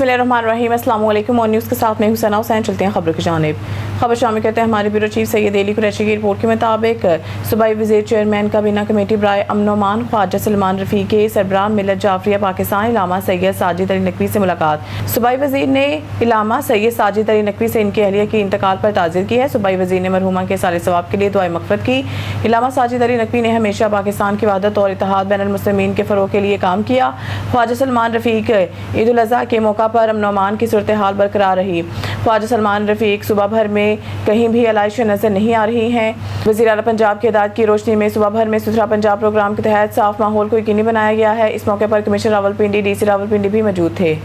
बिस्मिल्लाहिर्रहमानिर्रहीम। अस्सलाम वालेकुम। और न्यूज़ के साथ मैं हुसैना हुसैन। चलते हैं खबर की जानिब। खबर शामिल करते हैं हमारे ब्यूरो चीफ सैयद अली कुरैशी की रिपोर्ट के मुताबिक सूबाई वज़ीर चेयरमैन काबीना कमेटी बराए अमन अमान ख्वाजा सलमान रफ़ीक के सरबराह मिल्लत जाफरिया पाकिस्तान इलामा सैयद साजिद अली नकवी से मुलाकात। सूबाई वज़ीर ने इलामा सैयद साजिद अली नकवी से इनकी अहलिया के इंतकाल पर ताज़ियत की है। सूबाई वज़ीर ने मरहूमा के साले सवाब के लिए दुआए मग़फ़िरत की। इलामा साजिद अली नकवी ने हमेशा पाकिस्तान की वहदत और इत्तेहाद बैनुल मुस्लिमीन के फ़रोग़ के लिए काम किया। ख्वाजा सलमान रफ़ीक ईद उल अज़हा के मौका पर अमन अमान की सूरत हाल बरकरार रही। ख्वाजा सलमान रफ़ीक सुबह भर में कहीं भी आलाइशें नजर नहीं आ रही हैं। वज़ीर आला पंजाब की हिदायत की रोशनी में सुबह भर में सुथरा पंजाब प्रोग्राम के तहत साफ माहौल को यकीनी बनाया गया है। इस मौके पर कमिश्नर रावलपिंडी DC रावलपिंडी भी मौजूद थे।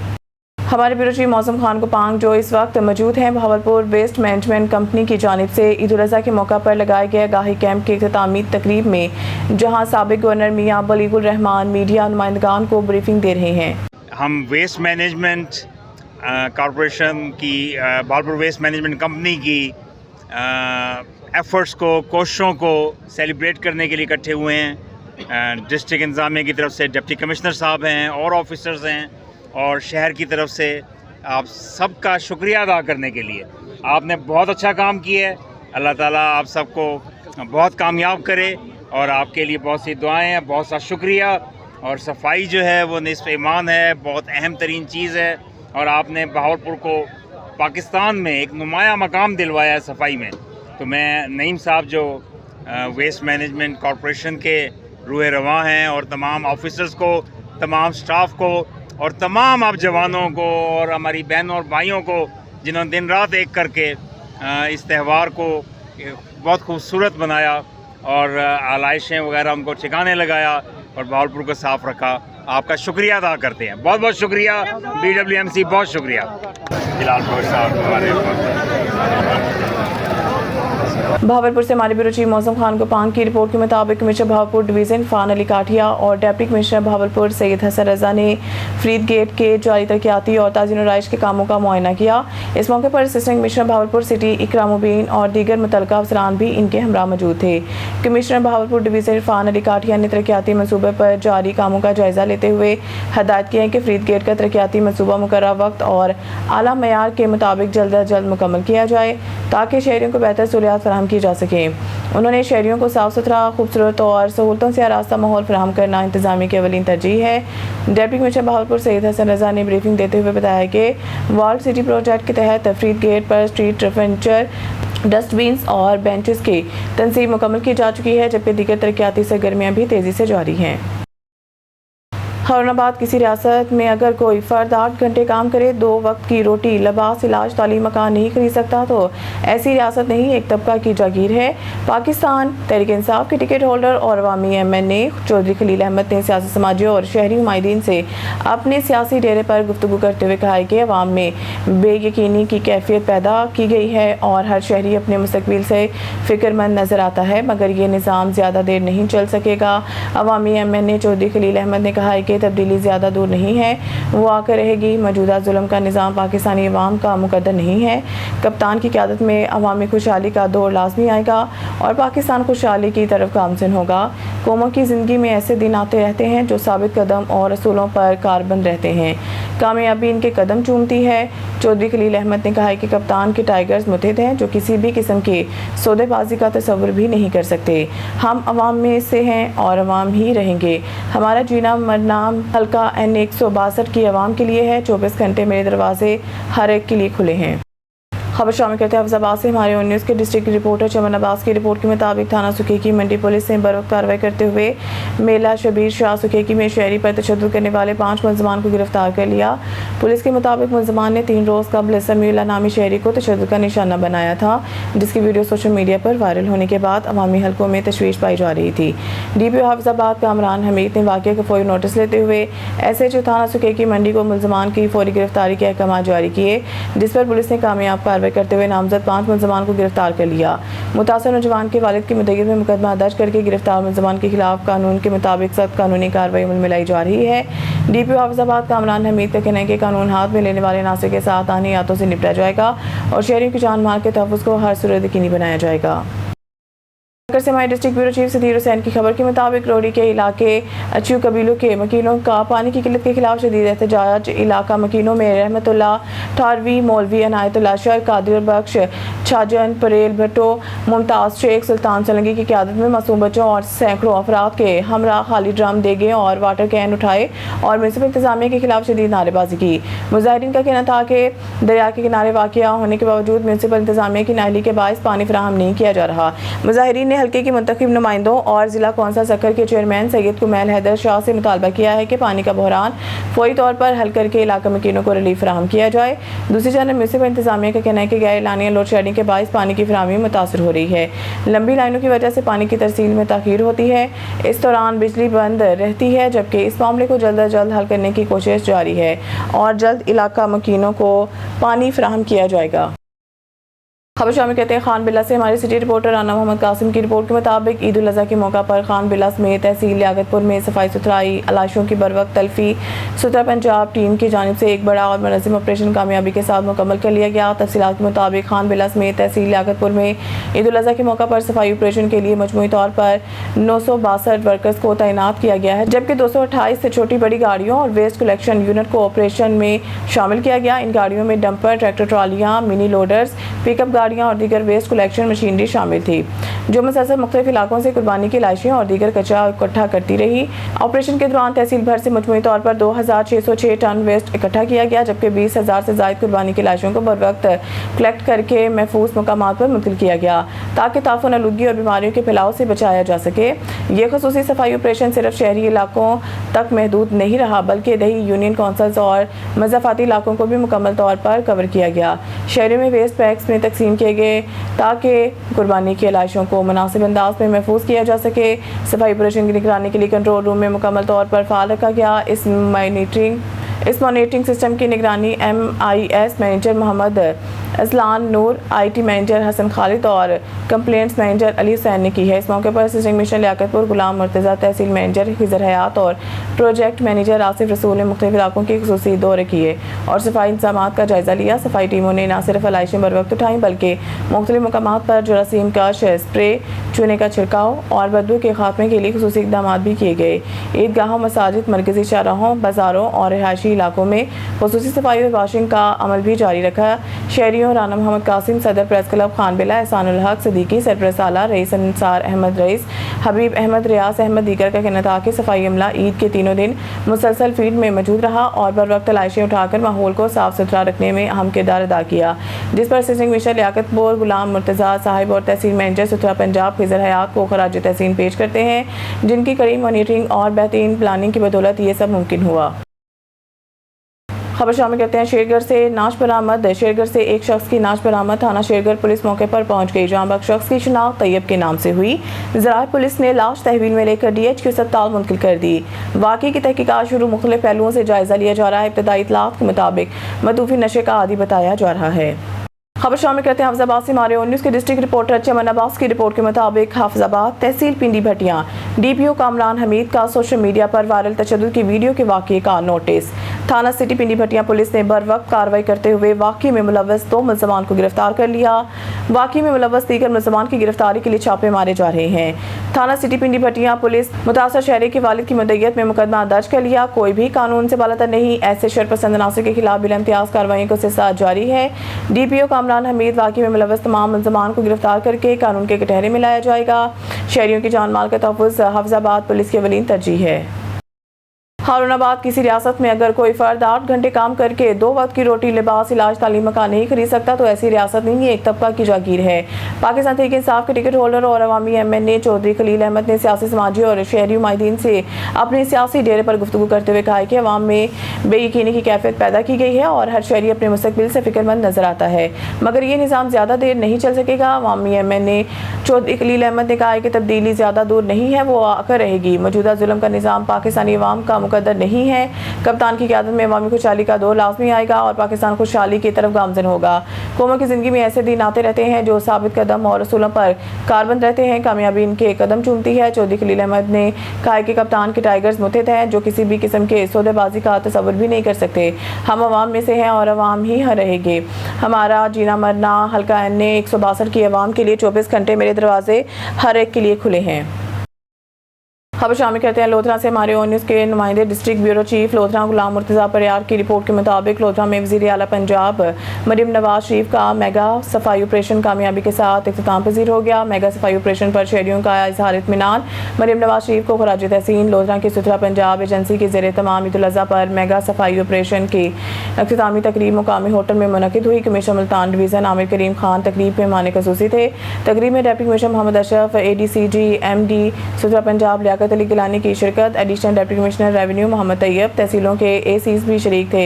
हमारे ब्यूरो चीफ मौसम खान कुपांग जो इस वक्त मौजूद हैं भावलपुर वेस्ट मैनेजमेंट कंपनी की जानिब से ईद उल अज़हा के मौका पर लगाए गए गाही कैंप की इख्तितामी तकरीब में, जहां साबिक गवर्नर मियां बलीगुल रहमान मीडिया नुमाइंदगान को ब्रीफिंग दे रहे हैं। हम वेस्ट मैनेजमेंट कॉरपोरेशन की भावलपुर वेस्ट मैनेजमेंट कंपनी की एफ़र्ट्स को, कोशिशों को सेलिब्रेट करने के लिए इकट्ठे हुए हैं। डिस्ट्रिक्ट इंतज़ामिया की तरफ से डिप्टी कमिश्नर साहब हैं और ऑफिसर्स हैं, और शहर की तरफ से आप सबका शुक्रिया अदा करने के लिए। आपने बहुत अच्छा काम किया है। अल्लाह ताला आप सबको बहुत कामयाब करे और आपके लिए बहुत सी दुआएं हैं। बहुत सा शुक्रिया। और सफाई जो है वो निस्फ़ ईमान है, बहुत अहम तरीन चीज़ है, और आपने भावलपुर को पाकिस्तान में एक नुमाया मकाम दिलवाया है सफाई में। तो मैं नईम साहब जो वेस्ट मैनेजमेंट कॉरपोरेशन के रूह रवां हैं, और तमाम ऑफिसर्स को, तमाम स्टाफ को, और तमाम आप जवानों को और हमारी बहनों और भाइयों को जिन्होंने दिन रात एक करके इस त्यौहार को बहुत खूबसूरत बनाया और आलाइशें वगैरह उनको ठिकाने लगाया और भावलपुर को साफ़ रखा, आपका शुक्रिया अदा करते हैं। बहुत बहुत शुक्रिया BWMC, बहुत शुक्रिया। फिलहाल भावलपुर से हमारे ब्यूरो चीफ मौसम खान कुपांग की रिपोर्ट के मुताबिक कमिश्नर भावलपुर डिवीज़न फ़ान अली काठिया और डिप्टी कमिश्नर भावलपुर सैयद हसन रज़ा ने फरीद गेट के जारी तरक्याती और ताज़ीन आराइश के कामों का मुआयना किया। इस मौके पर असिस्टेंट कमिश्नर भावलपुर सिटी इकराम मुबीन और दीगर मुतल्लिका अफसरान भी इनके हमरा मौजूद थे। कमिश्नर भावलपुर डिवीज़न फ़ान अली काठिया ने तरक्याती मनसूबे पर जारी कामों का जायज़ा लेते हुए हदायत की है कि फरीद गेट का तरक्याती मनसूबा मुकर्रर वक्त और आला मयार के मुताबिक जल्द अज जल्द मुकम्मल किया जाए, ताकि शहरियों को बेहतर सहूलियात फराहम की जा सके। उन्होंने शहरियों को साफ सुथरा, खूबसूरत और सहूलतों से आरास्ता माहौल फराहम करना इंतजामी की अवलीन तरजीह है। डिप्टी कमिश्नर भावलपुर सैयद हसन रज़ा ने ब्रीफिंग देते हुए बताया कि वर्ल्ड सिटी प्रोजेक्ट के तहत फरीद गेट पर स्ट्रीट फर्नीचर, डस्टबिन्स और बेंचेस की तनसीब मुकम्मल की जा चुकी है, जबकि दीगर तरक्याती सरगर्मियाँ भी तेज़ी से जारी हैं। औरंगाबाद किसी रियासत में अगर कोई फ़र्द 8 घंटे काम करे, 2 वक्त की रोटी, लिबास, इलाज, तालीम, मकान नहीं खरीद सकता, तो ऐसी रियासत नहीं, एक तबका की जागीर है। पाकिस्तान तहरीक इंसाफ के टिकट होल्डर और अवामी MNA चौधरी खलील अहमद ने सियासी समाजियों और शहरी नुमाइंदीन से अपने सियासी डेरे पर गुफ्तगू करते हुए कहा है कि अवाम में बेयकीनी की कैफियत पैदा की गई है और हर शहरी अपने मुस्तकबिल से फ़िक्रमंद नज़र आता है, मगर ये निज़ाम ज़्यादा देर नहीं चल सकेगा। अवामी MNA चौधरी खलील अहमद ने कहा है कि तब्दीली ज़्यादा दूर नहीं है, वो आकर रहेगी। मौजूदा जुल्म का निज़ाम पाकिस्तानी अवाम का मुकद्दर नहीं है। कप्तान की क़यादत में अवामी खुशहाली का दौर लाजमी आएगा और पाकिस्तान खुशहाली की तरफ गामज़न होगा। कौमों की ज़िंदगी में ऐसे दिन आते रहते हैं जो साबित कदम और असूलों पर कारबंद रहते हैं। कामयाबी इनके कदम चूमती है। चौधरी खलील अहमद ने कहा है कि कप्तान के टाइगर्स मुतहिद हैं, जो किसी भी किस्म के सौदेबाजी का तस्वुर भी नहीं कर सकते। हम अवाम में से हैं और अवाम ही रहेंगे। हमारा जीना मरना हल्का N162 की आवाम के लिए है। 24 घंटे मेरे दरवाजे हर एक के लिए खुले हैं। खबर शामिल करते हैं फैज़ाबाद से हमारे ऑन न्यूज़ के डिस्ट्रिक्ट रिपोर्टर चमन अब्बास की रिपोर्ट के मुताबिक थाना सुखेकी मंडी पुलिस ने बरवक्त कार्रवाई करते हुए मेला शबीर शाह सुखेकी में शहरी पर तशद्दुद करने वाले 5 मुलजमान को गिरफ्तार कर लिया। पुलिस के मुताबिक मुलजमान ने 3 रोज़ कबल समीउल्लाह नामी शहरी को तशद्दुद का निशाना बनाया था, जिसकी वीडियो सोशल मीडिया पर वायरल होने के बाद अवामी हलकों में तशवीश पाई जा रही थी। DPO फैज़ाबाद कामरान हमीद ने वाक़े का फौरी नोटिस लेते हुए SHO थाना सुखेकी मंडी को मुलजमान की फौरी गिरफ्तारी के अहकाम जारी किए, जिस पर पुलिस ने कामयाब कार्रवाई करते हुए नामजद 5 मुलजमान को गिरफ्तार कर लिया। मुतासर नौजवान के वालिद की मुद्दगिर में मुकदमा दर्ज करके गिरफ्तार मुलजमान के खिलाफ कानून के मुताबिक सख्त कानूनी कार्रवाई अमल में लाई जा रही है। DPO फैज़ाबाद कामरान हमीद का कहना है कि कानून हाथ में लेने वाले नासिर के साथ आने यातों से निपटा जाएगा और शहरियों की जान माल के तहफ़्फ़ुज़ को हर सूरत यकीनी बनाया जाएगा। से हमारे district bureau chief Sadyr Hussain की खबर के मुताबिक रोहड़ी के इलाके अचू कबीलों के मकीनों का पानी की किल्लत के खिलाफ शदीद एहतजाज। इलाका मकीनों में रहमतुल्लाह ठारवी, मौलवी अनायतुल्लाह शर, कादिर बख्श, छाजन, परेल भट्टो, मुमताज़ शेख, सुल्तान सोलंकी की क़यादत में मासूम बच्चों और सैकड़ों अफराद के हमरा खाली ड्रम, देगे और वाटर कैन उठाए और म्युनिसिपल इंतजामिया के खिलाफ शदीद नारेबाजी की। मुजाहिरीन का कहना था कि दरिया के किनारे वाक़िया होने के बावजूद म्युनिसिपल इंतजामिया की नाअहली के बायस पानी फराहम नहीं किया जा रहा। मुजाहिरीन ने हल्के के मुंतखब नुमाइंदों और जिला कौंसल सक्कर के चेयरमैन सैयद कुमैल हैदर शाह से मुतालबा किया है कि पानी का बहरान फौरी तौर पर हल करके इलाका मकीनों को रिलीफ फराहम किया जाए। दूसरी जानब म्युनिसिपल इंतजामिया का कहना है कि गैर एलानिया लोड शेडिंग के बायस पानी की फराहमी मुतासर हो रही है। लंबी लाइनों की वजह से पानी की तरसील में ताख़ीर होती है। इस दौरान बिजली बंद रहती है, जबकि इस मामले को जल्द अज जल्द हल करने की कोशिश जारी है और जल्द इलाका मकीनों को पानी फराहम किया जाएगा। खबर शामिल कहते हैं खान बिला से हमारे सिटी रिपोर्टर राना मोहम्मद कासिम की रिपोर्ट के मुताबिक ईद उल अज़हा के मौका पर खान बिला समेत तहसील लियाकतपुर में सफाई सुथराई, अलाशों की बरवक्त तलफी सुथरा पंजाब टीम की जानिब से एक बड़ा और मुनज़्ज़म ऑपरेशन कामयाबी के साथ मुकम्मल कर लिया गया। तफसीलात के मुताबिक खान बिला समेत तहसील लियाकतपुर में ईद उल अज़हा के मौका पर सफाई ऑपरेशन के लिए मजमूई तौर पर 962 वर्कर्स को तैनात किया गया है, जबकि 228 से छोटी बड़ी गाड़ियों और वेस्ट कलेक्शन यूनिट को ऑपरेशन में शामिल किया गया। इन गाड़ियों में डंपर, ट्रैक्टर ट्रालियाँ, मिनी लोडर्स, पिकअप गाड़ियाँ और दीगर वेस्ट कलेक्शन मशीनरी शामिल थी, जो मुसलसल मुख्तलिफ इलाकों से कुर्बानी की लाशियाँ और दीगर कचरा इकट्ठा करती रही। ऑपरेशन के दौरान तहसील भर से मजमूई तौर पर 2606 टन वेस्ट इकट्ठा किया गया, जबकि 20,000 से ज़ायद कुर्बानी की लाशों को बर वक्त कलेक्ट करके महफूज मकामात पर मुंतकिल किया गया, ताकि ताफून आलूगी और बीमारियों के फैलाव से बचाया जा सके। ये खसूसी सफाई ऑपरेशन सिर्फ शहरी इलाकों तक महदूद नहीं रहा, बल्कि दही यूनियन काउंसिल्स और मज़ाफ़ाती इलाकों को भी मुकम्मल तौर पर कवर किया गया। शहरों में वेस्ट बैग्स में तकसीम किए गए ताकि कुर्बानी की लाशों को मुनासिब अंदाज में महफूज किया जा सके। सफाई ऑपरेशन की निगरानी के लिए कंट्रोल रूम में मुकम्मल तौर पर फ़ाल रखा गया। इस मॉनिटरिंग सिस्टम की निगरानी MIS manager Mohammad Aslan Noor, IT manager Hasan Khalid और कंप्लेंट्स मैनेजर अली हुसैन ने की है। इस मौके पर असिस्टेंट मिशन लियाकतपुर गुलाम मुर्तज़ा, तहसील मैनेजर खिज़र हयात और प्रोजेक्ट मैनेजर आसिफ रसूल ने मुख्तलिफ इलाकों के खुसूसी दौरे किए और सफाई इंतजामात का जायज़ा लिया। सफाई टीमों ने न सिर्फ आलाइशें बर वक्त उठाई, बल्कि मुख्तलिफ मकामात पर जरासीम का स्प्रे, चूने का छिड़काव और बदबू के खात्मे के लिए खुसूसी इक़दाम भी किए गए। ईदगाहों, मसाजिद, मरकज़ी चौराहों, बाज़ारों और रिहायशी इलाकों में खुसूसी सफाई और वाशिंग का अमल भी जारी रखा। शहरियों राना मोहम्मद कासिम, सदर प्रेस क्लब खान बिला, एहसानुल हक सदीकी, सरपरस्त आला रईस अंसार अहमद रईस, हबीब अहमद, रियास अहमद दीगर का कहना था कि सफाई अमला ईद के तीनों दिन मुसलसल फील्ड में मौजूद रहा और बर वक्त लाइशें उठाकर माहौल को साफ सुथरा रखने में अहम किरदार अदा किया, जिस पर असिस्टेंट मिशन लियाकतपुर गुलाम मुर्तज़ा साहिब और तहसील मैनेजर सुथरा पंजाब खिज़र हयात को खराज तहसीन पेश करते हैं, जिनकी कड़ी मॉनिटरिंग और बेहतरीन प्लानिंग की बदौलत ये सब मुमकिन हुआ। खबर शामिल करते हैं शेरगढ़ से नाश बरामद। शेरगढ़ से एक शख्स की नाश बरामद। थाना शेरगढ़ पुलिस मौके पर पहुंच गई, जहां बक शख्स की शिनाख्त तैयब के नाम से हुई। ज़राअत पुलिस ने लाश तहवील में लेकर DHQ अस्पताल मुंतकिल कर दी। वाक़ई की तहकीकात शुरू, मुख्तलिफ पहलुओं से जायजा लिया जा रहा है। इब्तदाई इत्तलात के मुताबिक मतूफी नशे का आदी बताया जा रहा है। खबर शामिल करते हैं हाफिजाबाद से हमारे न्यूज़ के डिस्ट्रिक्ट रिपोर्टर चमन अब्बास की रिपोर्ट के मुताबिक हाफिजाबाद तहसील पिंडी भटियां DPO कामरान हमीद का सोशल मीडिया पर वायरल तशद्दुद की वीडियो के वाक़े का नोटिस। थाना सिटी पिंडी भटियां पुलिस ने बर वक्त कार्रवाई करते हुए वाक़े में मुलव्वस 2 मुलज़मान को गिरफ्तार कर लिया। वाक़े में मुलव्वस दीगर मुलज़मान की गिरफ्तारी के लिए छापे मारे जा रहे हैं। थाना सिटी पिंडी भटियां पुलिस मुतासर शहरी के वालिद की मुद्दईयत में मुकदमा दर्ज कर लिया। कोई भी कानून से बालातर नहीं, ऐसे शरपसंद अनासर के खिलाफ बिला इम्तियाज कार्रवाई को सिलसिला जारी है। DPO कामरान हमीद वाक़े में मुलव्वस तमाम मुलज़मान को गिरफ्तार करके कानून के कटहरे में लाया जाएगा। शहरियों की जान माल का तहफ़्फ़ुज़ हाफिजाबाद पुलिस की अवलीन तरजीह है। हारूनाबाद किसी रियासत में अगर कोई फ़र्द 8 घंटे काम करके 2 वक्त की रोटी, लिबास, इलाज, तालीम, मकान नहीं खरीद सकता तो ऐसी रियासत नहीं, ये एक तबका की जागीर है। पाकिस्तान तहरीक इंसाफ के टिकट होल्डर और अवामी MNA चौधरी खलील अहमद ने सियासी, समाजी और शहरी नुमाइंदीन से अपने सियासी डेरे पर गुफ्तगू करते हुए कहा है कि अवाम में बेयकीनी की कैफियत पैदा की गई है और हर शहरी अपने मुस्तकबिल से फिक्रमंद नजर आता है, मगर ये निज़ाम ज़्यादा देर नहीं चल सकेगा। अवामी MNA चौधरी खलील अहमद ने कहा है कि तब्दीली ज़्यादा दूर नहीं है, वो आकर रहेगी। मौजूदा जुल्म का निज़ाम पाकिस्तानी अवाम का मुकद्दर नहीं है। कप्तान की क़यादत में अवामी खुशहाली का दौर लाजमी आएगा और पाकिस्तान खुशहाली की तरफ गामजन होगा। कौमों की ज़िंदगी में ऐसे दिन आते रहते हैं जो साबित कदम और असूलों पर कारबंद रहते हैं। कामयाबी इनके कदम चूमती है। चौधरी खलील अहमद ने कहा कि कप्तान के टाइगर्स मुतहद हैं जो किसी भी किस्म के सौदेबाजी का तसव्वुर भी नहीं कर सकते। हम अवाम में से हैं और अवाम ही रहेंगे। हमारा जीना मरना हल्का एन ए 162 की अवाम के लिए 24 घंटे मेरे दरवाजे हर एक के लिए खुले हैं। खबर शामिल करते हैं लोधरा से। हमारे ओन न्यूज़ के नुमाइंदे डिस्ट्रिक्ट ब्यूरो चीफ लोधरा गुलाम मुर्तज़ा परियार की रिपोर्ट के मुताबिक लोधरा में वज़ीर आला पंजाब मरीम नवाज शरीफ का मेगा सफाई ऑपरेशन कामयाबी के साथ इख्तिताम पजीर हो गया। मेगा सफाई ऑपरेशन पर शहरियों का इजहार इत्मीनान। मरीम नवाज शरीफ को खराज तहसीन। लोधरा की सुथरा पंजाब एजेंसी के ज़ेरे तमाम ईद उल अज़हा पर मेगा सफाई ऑपरेशन की इख्तितामी तकरीब मुकामी होटल में मुनक़िद हुई। कमिश्नर मुल्तान डिवीज़न आमिर करीम खान तकरीब में मेहमान ख़ुसूसी थे। तकरीब में deputy commissioner Mohammad Ashraf, ADCG MD Suthra Punjab Liaquat Ali Gilani की शिरकत। Additional deputy commissioner revenue Mohammad Tayyab, तहसीलों के ACs भी शरीक थे।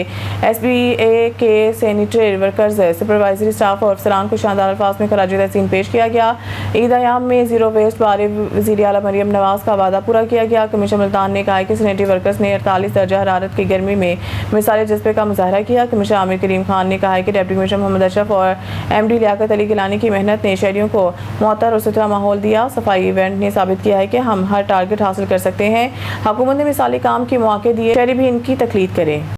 SBA के सैनिटरी वर्कर्स, सुपरवाइजरी स्टाफ और अफसरान को शानदार अल्फाज में खराज तहसीन पेश किया गया। ईद आयाम में ज़ीरो वेस्ट बारे वज़ीर आला मरीम नवाज का वादा पूरा किया गया। कमिश्नर मुल्तान ने कहा कि सैनिटरी वर्कर्स ने 48 दर्जा हरारत की गर्मी में मिसाल जज्बे का मुजाहरा किया। कमिश्नर आमिर करीम खान ने कहा कि डिप्टी कमिश्नर मोहम्मद अशरफ और MD लियाकत अली गिलानी की मेहनत ने शहरियों को मुअत्तर और सुथरा माहौल दिया। सफाई इवेंट ने साबित किया है कि हम हर टारगेट हासिल कर सकते हैं। हुकूमत ने मिसाली काम के मौके दिए, शहरी भी इनकी तकलीद करें।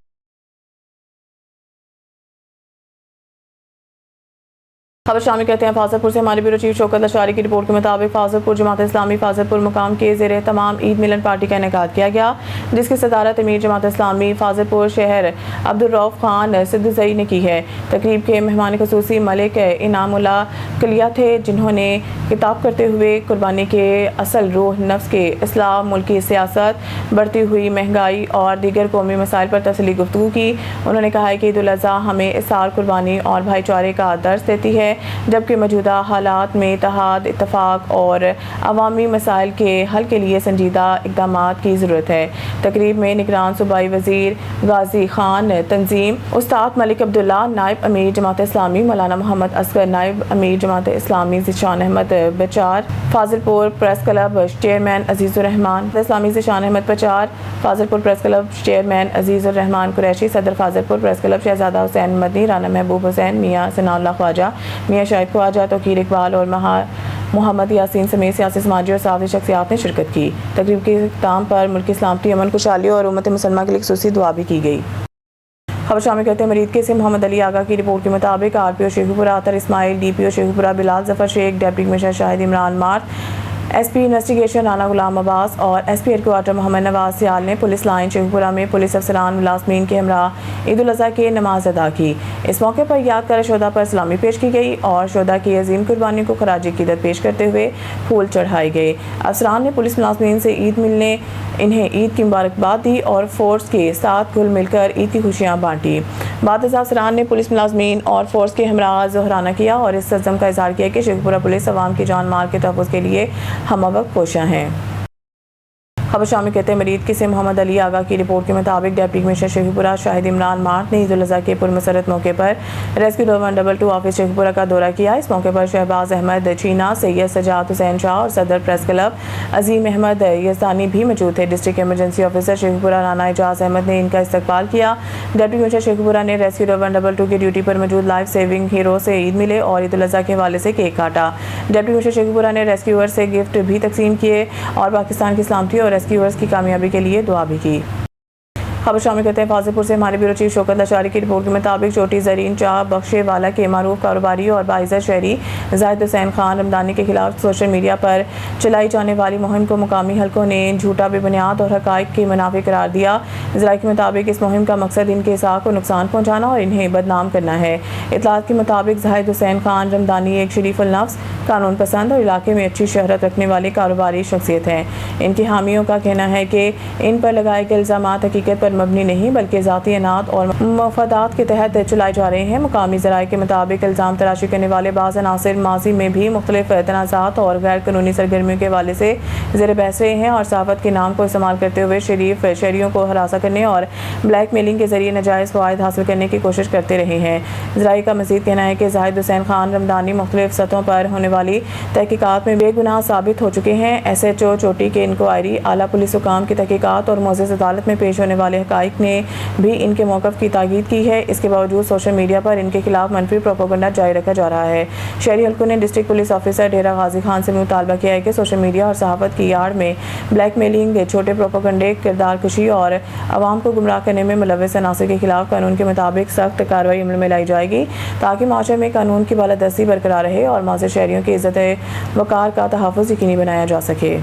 खबर शामिल करते हैं फाजलपुर से। हमारे ब्यूरो चीफ शौकत अशारी की रिपोर्ट के मुताबिक फाजलपुर जमात इस्लामी फाजलपुर मुकाम के ज़ेरे तमाम ईद मिलन पार्टी का इनेकाद किया गया, जिसकी सदारत अमीर जमात इस्लामी फाजलपुर शहर अब्दुल रऊफ खान सिद्दुज़ई ने की है। तकरीब के मेहमान ख़ुसूसी मलिक इनामुल्ला कलिया थे, जिन्होंने खिताब करते हुए कुर्बानी के असल रूह नफ्स के इस्लाह, मुल्की सियासत, बढ़ती हुई महंगाई और दीगर कौमी मसाइल पर तफसीली गुफ्तगू की। उन्होंने कहा है कि ईद उल अज़हा हमें इसार, कुर्बानी और भाईचारे का दर्स देती है, जबकि मौजूदा हालात में इत्तेहाद, इत्तफाक और अवामी मसाइल के हल के लिए संजीदा इक़दामात की ज़रूरत है। तकरीब में निगरान सूबाई वज़ीर गाजी खान तंजीम, उस्ताद मलिक अब्दुल्ला, नायब अमीर जमात इस्लामी मौलाना मोहम्मद असगर, नायब अमीर Jamaat Islami Zeeshan Ahmed Bachar, Fazilpur press club chairman Azizur Rehman Islami Zeeshan Ahmed Bachar, Fazilpur press club chairman Azizur Rehman Qureshi, सदर फाजिलपुर प्रेस क्लब शहजादा हुसैन मदनी, राना महबूब हुसैन, मियाँ सनाउल्लाह ख्वाजा, मियाँ शाहिद ख्वाजा, तौकीर इकबाल और मोहम्मद यासीन समेत सियासी, समाजी और साथी शख्सियात ने शिरकत की। तकरीब के इख्तिताम पर मुल्क की सलामती, अमन, खुशहाली और उम्मत मुसलमान के लिए खुसूसी दुआ भी की गई। खबर शामिल करते हैं मरीद के से मोहम्मद अली आगा की रिपोर्ट के मुताबिक RPO Sheikhupura Athar Ismail, DPO Sheikhupura Bilal Zafar Sheikh, deputy commissioner Shahid Imran Marth, SP investigation Rana Ghulam Abbas और SP हेडक्वार्टर मोहम्मद नवाज सियाल ने पुलिस लाइन शेखुपुरा में पुलिस अफसरान मुलाजमीन के हमरा ईद उल अज़हा की नमाज अदा की। इस मौके पर यादगार शोधा पर सलामी पेश की गई और शोधा की अजीम कुर्बानी को खराज अक़ीदत पेश करते हुए फूल चढ़ाए गए। अफसरान ने पुलिस मुलाजमीन से ईद मिलने इन्हें ईद की मुबारकबाद दी और फोर्स के साथ घुल मिलकर ईद की खुशियाँ बांटी। बाद अफसरान ने पुलिस मुलाजमीन और फोर्स के हमरा ज़ोहराना किया और इस अज़्म का इज़हार किया कि शेखुपुरा पुलिस अवाम की जान माल के तहफ़्फ़ुज़ के लिए हम वक्त कोशा हैं। खबर शामिल कहते हैं मरीद किसे मोहम्मद अली आगा की रिपोर्ट के मुताबिक deputy commissioner Sheikhupura Shahid Imran mart ने ईद उल अज़हा के पुरमसरत मौके पर रेस्क्यू 122 ऑफिस शेखुपुरा का दौरा किया। इस मौके पर शहबाज अहमद चीना, सैयद सजाद हुसैन शाह और सदर प्रेस क्लब अजीम अहमद यज़दानी भी मौजूद थे। District emergency officer Sheikhupura Rana Ejaz Ahmed ने इनका इस्तकबाल किया। डिप्टी कमिश्नर शेखुपुरा ने रेस्क्यू 122 की ड्यूटी पर मौजूद लाइफ सेविंग हीरो से ईद मिले और ईद उल अज़हा के हवाले से केक काटा। डिप्टी कमिश्नर शेखुपुरा ने रेस्क्यूअर से गिफ्ट भी तकसीम किए और पाकिस्तान की सलामती और रेस्क्यूअर्स की कामयाबी के लिए दुआ भी की। खबर शामिल करते हैं फाजिलपुर से। हमारे ब्यूरो चीफ शौकत अशारी की रिपोर्ट के मुताबिक छोटी जरीन चाह बख्शे वाला के मारूफ कारोबारी और बाइज़्ज़त शहरी जाहिद हुसैन खान रमदानी के खिलाफ सोशल मीडिया पर चलाई जाने वाली मुहिम को मुकामी हलकों ने झूठा, बेबुनियाद और हक़ाइक़ के मुनाफे करार दिया। ज़राए के मुताबिक इस मुहिम का मकसद इनके इसाक़ को नुकसान पहुँचाना और इन्हें बदनाम करना है। इत्तलात के मुताबिक जाहिद हुसैन खान रमदानी एक शरीफुल नफ्स, कानून पसंद और इलाके में अच्छी शहरत रखने वाले कारोबारी शख्सियत हैं। इनकी हामियों का कहना है कि इन पर लगाए गए इल्ज़ामात हकीकत पर मबनी नहीं बल्कि ज़ाती अनात और मफादात के तहत चलाए जा रहे हैं। मुकामी ज़राए के मुताबिक इल्ज़ाम तराशी करने वाले बाज़ अनासिर माजी में भी मुख्तलिफ तनाज़ात और गैर कानूनी सरगर्मियों के हवाले से ज़ेर बहस रहे हैं और सहाफ़त के नाम को इस्तेमाल करते हुए शरीफ शहरियों को हरासा करने और ब्लैक मेलिंग के जरिए नाजायज़ फ़वाइद हासिल करने की कोशिश करते रहे हैं। ज़राए का मज़ीद कहना है कि जाहिद हुसैन खान रमदानी मुख्तलिफ सतहों पर होने वाली तहकीकात में बेगुनाह साबित हो चुके हैं। SHO चोटी के इंक्वायरी, आला पुलिस हुकाम की तहकीकात और मोअज़्ज़ज़ अदालत में पेश होने वाले हक़ाइक़ ने भी इनके मौक़िफ़ की ताकीद की है। इसके बावजूद सोशल मीडिया पर इनके खिलाफ मनफी प्रोपेगेंडा जारी रखा जा रहा है। शहरी हल्कों ने डिस्ट्रिक्ट पुलिस ऑफिसर डेरा गाजी खान से मुतालबा किया है कि सोशल मीडिया और सहाफ़त की आड़ में ब्लैक मेलिंग, छोटे प्रोपेगेंडे, किरदार कशी और आवाम को गुमराह करने में मुलव्वस अनासिर के खिलाफ कानून के मुताबिक सख्त कार्रवाई अमल में लाई जाएगी ताकि माशरे में कानून की बालादस्ती बरकरार रहे और मौजूद शहरियों की इज़्ज़त वक़ार का तहफ़्फ़ुज़ यकीनी बनाया जा सके।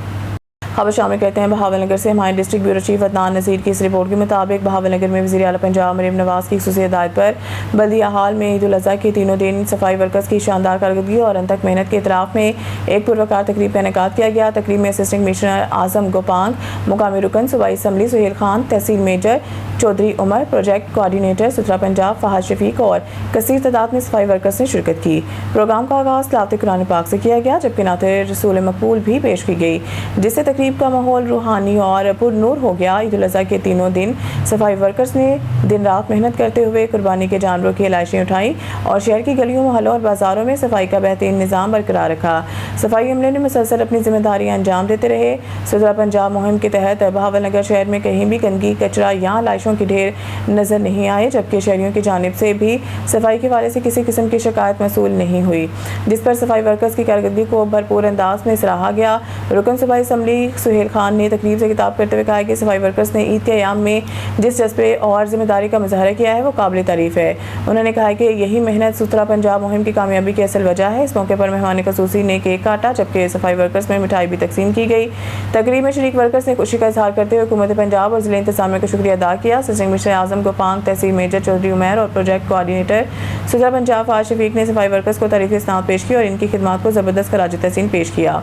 खबर शामिल करते हैं बहावलनगर से। हमारे डिस्ट्रिक्ट ब्यूरो चीफ अदनान नज़ीर की इस रिपोर्ट के मुताबिक बहावलनगर में वज़ीर आला पंजाब मरीम नवाज़ की ख़ुसूसी हिदायत पर बल्दिया हाल में ईद उल अज़हा के तीनों दिन सफाई वर्कर्स की शानदार कारकर्दगी और अनथक मेहनत के इतराफ़ में एक पुरवकार तकरीब का इनेकाद किया गया। तकरीब में असिस्टेंट कमिश्नर आज़म गोपांग, मुकामी रुकन सूबाई असम्बली सुहेल खान, तहसील major Chaudhry Umar, project coordinator Suthra Punjab Fahadh Shafiq और कसीर तादाद में सफाई वर्कर्स ने शिरकत की। प्रोग्राम का आगाज़ तिलावत कुरान पाक से किया गया जबकि नाते रसूल मकबूल भी पेश की गई जिससे तकरीब का माहौल रूहानी और पुरनूर हो गया। ईद उल अज़हा के तीनों दिन सफाई वर्कर्स ने दिन रात मेहनत करते हुए कुर्बानी के जानवरों की लाशें उठाई और शहर की गलियों, मोहल्लों और बाज़ारों में सफाई का बेहतरीन निज़ाम बरकरार रखा। सफाई अमले ने मुसलसल अपनी जिम्मेदारियां अंजाम देते रहे। सुथरा पंजाब मुहिम के तहत बहावलनगर शहर में कहीं भी गंदगी, कचरा या लाशों की ढेर नजर नहीं आए जबकि शहरियों की जानिब से भी सफाई के हवाले से किसी किस्म की शिकायत मसूल नहीं हुई जिस पर सफाई वर्कर्स की कारकर्दगी को भरपूर अंदाज में सराहा गया। रुकन सूबाई असम्बली सुहेल खान ने तकरीब से खिताब करते हुए कहा कि सफाई वर्कर्स ने ईद के अयाम में जिस जज्बे और जिम्मेदारी का मुजाहरा किया है वो काबिल तारीफ है। उन्होंने कहा कि यही मेहनत सुथरा पंजाब मुहिम की कामयाबी की असल वजह है। इस मौके पर मेहमान खसूसी ने केक काटा जबकि सफाई वर्कर्स में मिठाई भी तकसीम की गई। तकरीब में शरीक वर्कर्स ने खुशी का इजहार करते हुए हुकूमत पंजाब और जिले इंतजामिया का शुक्रिया अदा किया। असिस्टेंट कमिश्नर आज़म गोपांग, तहसील मेजर चौधरी उमैर और प्रोजेक्ट कोऑर्डिनेटर सुथरा पंजाब फ़हाद शफीक ने सफाई वर्कर्स को तारीफ़ी इस्नाद पेश की और इनकी खिदमत को ज़बरदस्त खराज तहसीन पेश किया।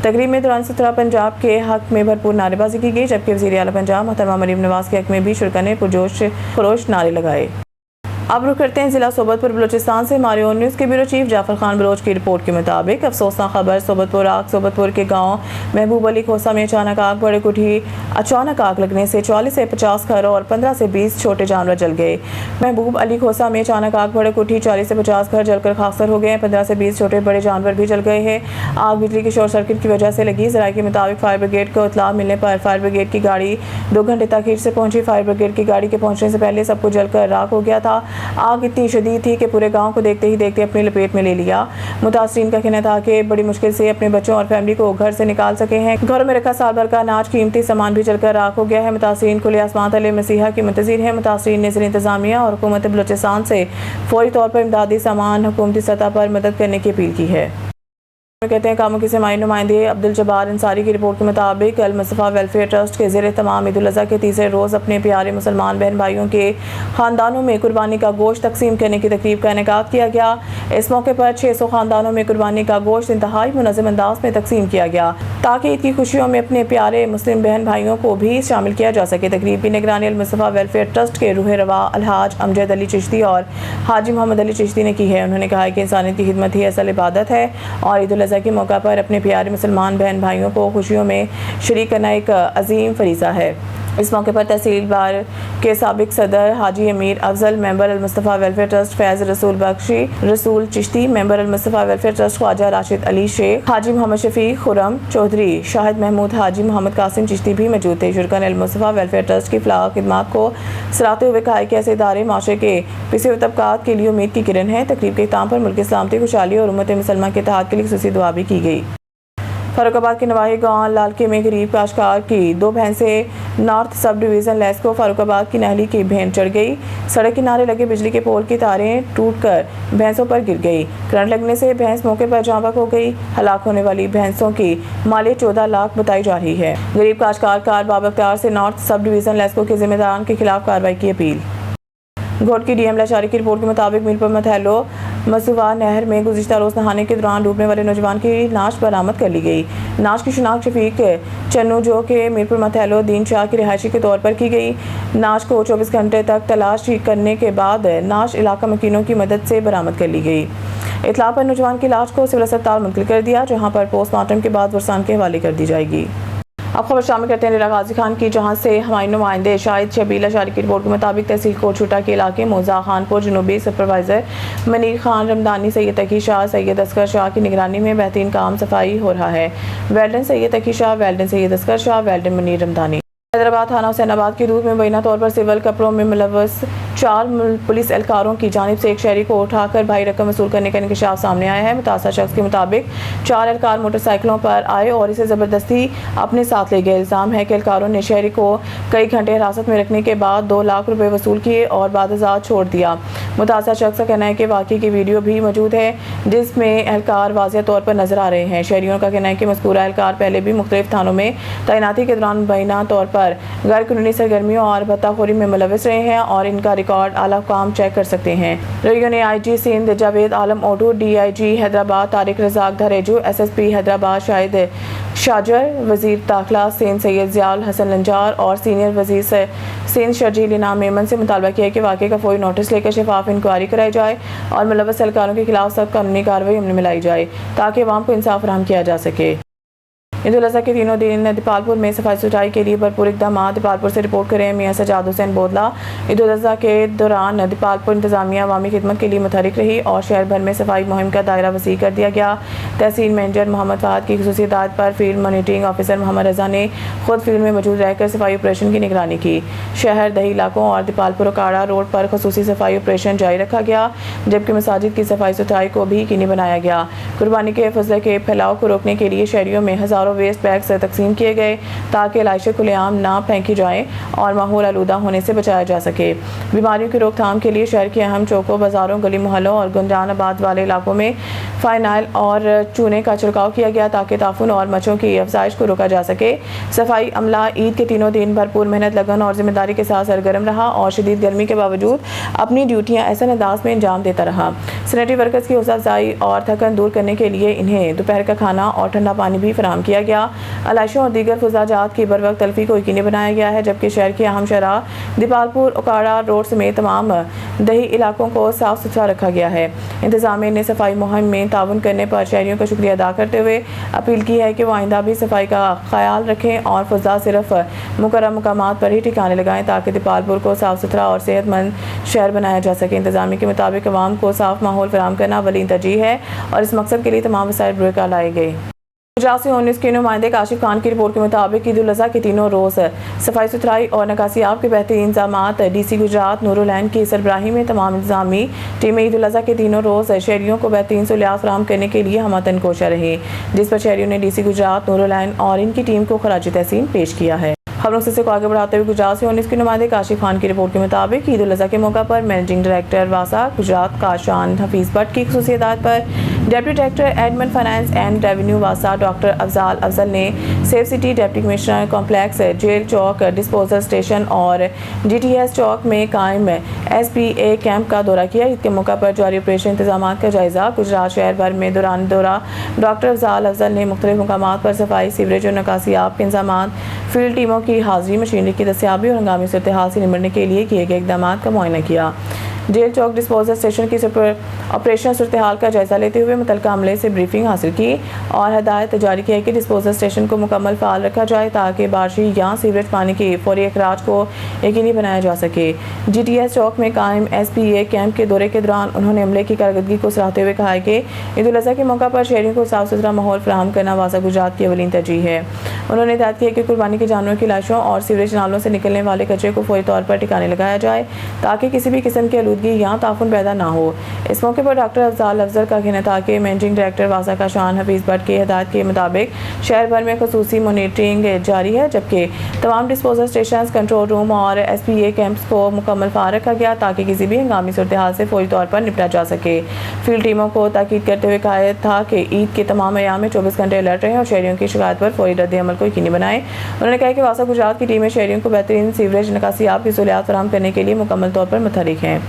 तकरीब में दौरान सुथरा पंजाब के हक में भरपूर नारेबाजी की गई जबकि वज़ीर आला पंजाब मोहतरमा मरीम नवाज़ के हक में भी शुरा ने पुरजोश खरोश नारे लगाए। अब रुख करते हैं जिला सोबतपुर बलोचिस्तान से। हमारे ओन न्यूज़ के ब्यूरो चीफ जाफर खान बलोच की रिपोर्ट के मुताबिक अफसोसनाक खबर सोबतपुर आग। सोबतपुर के गांव महबूब अली खोसा में अचानक आग बड़े कुठी अचानक आग लगने से 40 से 50 घर और 15 से 20 छोटे जानवर जल गए। महबूब अली खोसा में अचानक आग बड़े कुठी 40 से 50 घर जलकर खाकसर हो गए। 15 से 20 छोटे बड़े जानवर भी जल गए हैं। आग बिजली के शॉर्ट सर्किट की वजह से लगी। ज़राए के मुताबिक फायर ब्रिगेड को इतला मिलने पर फायर ब्रिगेड की गाड़ी 2 घंटे तक से पहुंची। फायर ब्रिगेड की गाड़ी के पहुंचने से पहले सब कुछ जलकर राख हो गया था। आग इतनी शदीद थी कि पूरे गांव को देखते ही देखते अपनी लपेट में ले लिया। मुतासरीन का कहना था कि बड़ी मुश्किल से अपने बच्चों और फैमिली को घर से निकाल सके हैं। घरों में रखा साल भर का अनाज, कीमती सामान भी जलकर राख हो गया है। मुतासरीन खुले आसमान तले मसीहा की मुंतज़िर है। मुतासरीन ने ज़िला इंतजामिया और हुकूमत बलोचिस्तान से फौरी तौर पर इमदादी सामान हुकूमती सतह पर मदद करने की अपील की है। कहते हैं कामों की समाई नुमाइंदे अब्दुल जब्बार अंसारी की रिपोर्ट के मुताबिक अल मुस्तफ़ा वेलफेयर ट्रस्ट के ज़ेर तमाम ईद उल अज़हा के तीसरे रोज़ अपने प्यारे मुसलमान बहन भाइयों के ख़ानदानों में कुर्बानी का गोश्त तकसीम करने की तकरीब का इनेकाद किया गया। इस मौके पर 600 ख़ानदानों में कुर्बानी का गोश्त इंतहाई मुनज़्ज़म अंदाज में तकसीम किया गया ताकि ईद की खुशियों में अपने प्यारे मुस्लिम बहन भाइयों को भी शामिल किया जा सके। तकरीब की निगरानी अल मुस्तफ़ा वेलफेयर ट्रस्ट के रूह रवा अलहाज अमजद अली चिश्ती और हाजी मोहम्मद अली चिश्ती ने की है। उन्होंने कहा कि इंसानियत की खिदमत ही असल इबादत है और ईद उल अज़हा के मौका पर अपने प्यारे मुसलमान बहन भाइयों को खुशियों में शरीक करना एक अजीम फरीज़ा है। इस मौके पर तहसील बार के साबिक सदर हाजी अमीर अफजल, मेंबर अल मुस्तफ़ा वेलफेयर ट्रस्ट फैज़ रसूल बख्शी रसूल चिश्ती, मेंबर अल मुस्तफ़ा वेलफेयर ट्रस्ट ख्वाजा राशिद अली शेख, हाजी मोहम्मद शफीक खुरम चौधरी, शाहिद महमूद, हाजी मोहम्मद कासिम चिश्ती भी मौजूद थे। शुरकन अल मुस्तफ़ा वेलफेयर ट्रस्ट की फलाह खिदमात को सराहते हुए कहा कि ऐसे इदारे माशरे के पिछड़े हुए तबकात के लिए उम्मीद की किरण है। तकरीब के इख्तिताम पर मुल्क की सलामती, खुशहाली और उम्मत मुसलमान के इत्तेहाद के लिए खुसूसी दुआ भी की गई। फारुखाबाद के नवाही गांव लालके में गरीब काश्तकार की 2 भैंसें north sub division LESCO Farrukhabad की नहली की भेंट चढ़ गई। सड़क किनारे लगे बिजली के पोल की तारें टूटकर भैंसों पर गिर गई। करंट लगने से भैंस मौके पर जाँ बहक हो गई। हलाक होने वाली भैंसों की मालियत 14 लाख बताई जा रही है। गरीब काश्तकार कार बाबख्तियार से नॉर्थ सब डिवीज़न लेस्को के जिम्मेदारान के खिलाफ कार्रवाई की अपील। घोट की डीएम लाचारी की रिपोर्ट के मुताबिक मीरपुर मथैलो मसूवा नहर में गुज़िश्ता रोज़ नहाने के दौरान डूबने वाले नौजवान की नाश बरामद कर ली गई। नाश की शिनाख्त शफीक चन्नू जो के मीरपुर मथैलो दीन शाह की रिहायशी के तौर पर की गई। नाश को 24 घंटे तक तलाश करने के बाद नाश इलाका मकीनों की मदद से बरामद कर ली गई। इतला पर नौजवान की लाश को सिविल अस्पताल मुंतकिल कर दिया, जहां पर पोस्टमार्टम के बाद वरसान के हवाले कर दी जाएगी। अब खबर शामिल करते हैं डेरा गाजी खान की, जहां से हमारे नुमाइंदे शाहिद शबील अशारी की रिपोर्ट के मुताबिक तहसील कोटछुटा के इलाके मौजा खानपुर जनूबी सुपरवाइजर मनीर खान रमदानी सैयद तकी शाह सैयद असगर शाह की निगरानी में बेहतरीन काम सफाई हो रहा है। वेल्डन सैयद तकी शाह, वेल्डन सैयद असगर शाह, वेल्डन मनीर रमदानी। हैदराबाद थाना हुसैनाबाद की रूट में मुबैना तौर पर सिविल कपड़ों में मुलव्वस 4 पुलिस एहलकारों की जानिब से एक शहरी को उठाकर भारी रकम वसूल करने का इंकशाफ सामने आया है। मुतासर शख्स के मुताबिक 4 एहलकार मोटरसाइकिलों पर आए और इसे ज़बरदस्ती अपने साथ ले गए। इल्ज़ाम है कि एहलकारों ने शहरी को कई घंटे हिरासत में रखने के बाद 2 लाख रुपये वसूल किए और बादशात छोड़ दिया। मुतासर शख्स का कहना है कि वाक़ई की वीडियो भी मौजूद है, जिसमें एहलकार वाज़ेह तौर पर नजर आ रहे हैं। शहरियों का कहना है कि मज़कूरा एहलकार पहले भी मुख्तलिफ थानों में तैनाती के दौरान मुबैना तौर पर गैर कानूनी सरगर्मियों और भत्ताखोरी में मुलव्वस रहे हैं और इनका रिकॉर्ड आला काम चेक कर सकते हैं। रईयों ने IG सिंध जावेद आलम ओटू, DIG हैदराबाद तारिक रज़ाक धरेजू, SSP हैदराबाद शाहिद शाजर, वजीर दाखिला सिंध सैयद ज़ियाउल हसन लंजार और सीनियर वजीर सिंध शर्जील इनाम मेमन से मुतालबा किया कि वाक़े का फौरी नोटिस लेकर शफाफ इंक्वायरी कराई जाए और मुलव्वस एहलकारों के खिलाफ सख्त कानूनी कार्रवाई अमल में लाई जाए ताकि अवाम को इंसाफ फराहम किया जा सके। ईद उल अज़हा के तीनों दिन दीपालपुर में सफाई सुथराई के लिए भरपूर इक़दाम। दीपालपुर से रिपोर्ट करें मियाँ सजाद हुसैन बोदला। ईद उल अज़हा के दौरान दीपालपुर इंतजामिया अवामी खिदमत के लिए मुतहरिक रही और शहर भर में सफाई मुहिम का दायरा वसी कर दिया गया। तहसील मैनेजर मोहम्मद फहद की खुसूसी हिदायत पर फील्ड मॉनिटरिंग ऑफिसर मोहम्मद रज़ा ने खुद फील्ड में मौजूद रहकर सफाई ऑपरेशन की निगरानी की। शहर दही इलाकों और दीपालपुर उकाड़ा रोड पर खुसूसी सफाई ऑपरेशन जारी रखा गया, जबकि मसाजिद की सफाई सुथराई को भी यकीनी बनाया गया। कुर्बानी के फजले के फैलाव को रोकने के लिए शहरियों में हज़ारों वेस्ट बैग्स तकसीम किए गए ताकि लाशें खुलेआम ना फेंकी जाएं और माहौल आलूदा होने से बचाया जा सके। बीमारियों की रोकथाम के लिए शहर के अहम चौकों, बाजारों, गली मोहल्लों और गुंजानाबाद वाले इलाकों में फाइनाइल और चूने का छिड़काव किया गया ताकि ताफून और मच्छरों की अफजाइश को रोका जा सके। सफाई अमला ईद के तीनों दिन भरपूर मेहनत, लगन और जिम्मेदारी के साथ सरगर्म रहा और शदीद गर्मी के बावजूद अपनी ड्यूटियां ऐसे अंदाज में अंजाम देता रहा। सैनिटरी वर्कर्स की हौसला अफजाई और थकन दूर करने के लिए इन्हें दोपहर का खाना और ठंडा पानी भी फराहम किया गया। अलाइशों और दीगर फुजाजात की बर वक्त तलफी को यकीनी बनाया गया है, जबकि शहर के अहम शहरा दीपालपुर, उकाड़ा रोड समेत तमाम दही इलाकों को साफ सुथरा रखा गया है। इंतजामिया ने सफाई मुहिम में ताउन करने पर शहरियों का शुक्रिया अदा करते हुए अपील की है कि वो आइंदा भी सफाई का ख्याल रखें और फुजा सिर्फ मुकर्रम मकामात पर ही ठिकाने लगाएं ताकि दीपालपुर को साफ सुथरा और सेहतमंद शहर बनाया जा सके। इंतजामिया के मुताबिक अवाम को साफ माहौल फराहम करना अवलीन तरजीह है और इस मकसद के लिए तमाम वसाइल बुरका लाए गए। गुजरात से 19 के नुमाइंदे काशिफ खान की रिपोर्ट के मुताबिक ईद उल अज़हा के तीनों रोज़ सफाई सुथराई और नकासियाब के बेहतरीन इंतजामात। DC गुजरात नूरुल ऐन की सरबराही में तमाम इंतजामी टीमें ईद उल अज़हा के तीनों रोज़ शहरियों को बेहतरीन सहूलियात फराहम करने के लिए हमतन कोशा रही, जिस पर शहरियों ने DC गुजरात नूरुल ऐन और इनकी टीम को खराज तहसीन पेश किया है। खबरों से आगे बढ़ाते हुए गुजरात से 19 के नुमाइंदे काशिफ खान की रिपोर्ट के मुताबिक ईद उल अज़हा के मौका पर मैनेजिंग डायरेक्टर वासा गुजरात काशान हफीज़ भट्ट की खुसूसी हिदायत पर deputy director admin finance and revenue वासा डॉक्टर अफजाल अफजल ने safe city deputy commissioner complex, jail चौक, डिस्पोजल स्टेशन और DTS चौक में कायम SPA कैंप का दौरा किया। ईद के मौका पर जारी ऑपरेशन इंतजाम का जायजा। गुजरात शहर भर में दौरान दौरा डॉक्टर अफजाल अफजल ने मुख्तलिफ मकामात पर सफाई, सीवरेज और नकासियाब के इंतजाम, फील्ड टीमों की हाजिरी, मशीनरी की दस्तियाबी और हंगामी सूरत हाल से निपटने के लिए किए गए इक़दाम का मुआयना किया। जेल चौक डिस्पोजल स्टेशन की ऑपरेशन सूरत हाल का जायजा लेते हुए मुतल्लिका अमले से ब्रीफिंग हासिल की और हदायत जारी की है कि डिस्पोजल स्टेशन को मुकम्मल फ़ाल रखा जाए ताकि बारिशी या सीवरेज पानी के फौरी अखराज को यकीनी बनाया जा सके। DTS चौक में कायम SPA कैंप के दौरे के दौरान उन्होंने अमले की कारकर्दगी को सराहते हुए कहा है कि ईद उल अज़हा के मौका पर शहरियों को साफ सुथरा माहौल फराहम करना वासा गुजरात की अवलीन तरजीह है। उन्होंने हिदायत की है कि कुर्बानी के जानवरों की लाशों और सीवरेज नालों से निकलने वाले कचरे को फौरी तौर पर ठिकाने लगाया जाए ताकि किसी भी किस्म की आलूदगी या ताफुन पैदा ना हो। इस मौके पर डॉक्टर अफजाल अफजल का कहना था कि मैनेजिंग डायरेक्टर वासा का शान हफीज़ भट्ट की हिदायत के मुताबिक शहर भर में खुसूसी मॉनिटरिंग जारी है, जबकि तमाम डिस्पोजल स्टेशन, कंट्रोल रूम और SPA कैंप्स को मुकम्मल फ़ाल रखा गया ताकि किसी भी हंगामी सूरत हाल से फौरी तौर पर निपटा जा सके। फील्ड टीमों को ताकीद करते हुए कहा था कि ईद के तमाम अयाम में 24 घंटे अलर्ट रहें और शहरियों की शिकायत पर फौरी रद्द अमल को यकीनी बनाएं। उन्होंने कहा कि वासा गुजरात की टीमें शहरियों को बेहतरीन सीवरेज, नकासियाब की सहूलियात फराहम करने के लिए मुकम्मल तौर पर मुतहरिक हैं।